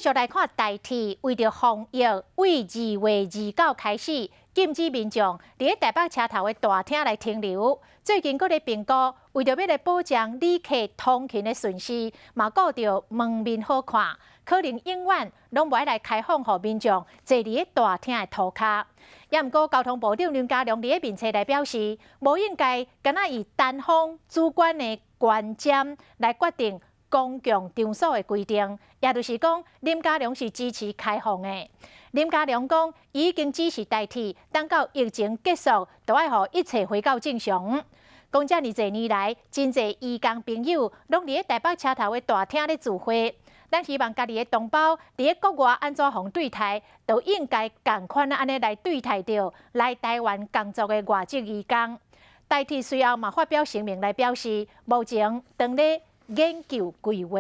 续来看台铁为着防疫，为2月29开始禁止民众伫台北车头的大厅来停留。最近佫咧评估，为着要来保障旅客通勤的顺序，嘛顾着门面好看，可能永远拢袂来开放，互民众坐伫大厅的涂骹。也毋过，交通部长林佳龙伫面册来表示，无应该敢若以单方主观的观点来决定公共场所的规定，也就是讲，林佳龙是支持开放的。林佳龙讲，已经指示台铁，等到疫情结束，就要互一切回到正常。讲遮尔侪年来，真侪义工朋友拢伫台北车头的大厅咧聚会。咱希望家己的同胞伫国外安怎互对待，都应该共款安尼来对待着来台湾工作的外籍义工。台铁随后嘛发表声明来表示，目前正咧研究规划。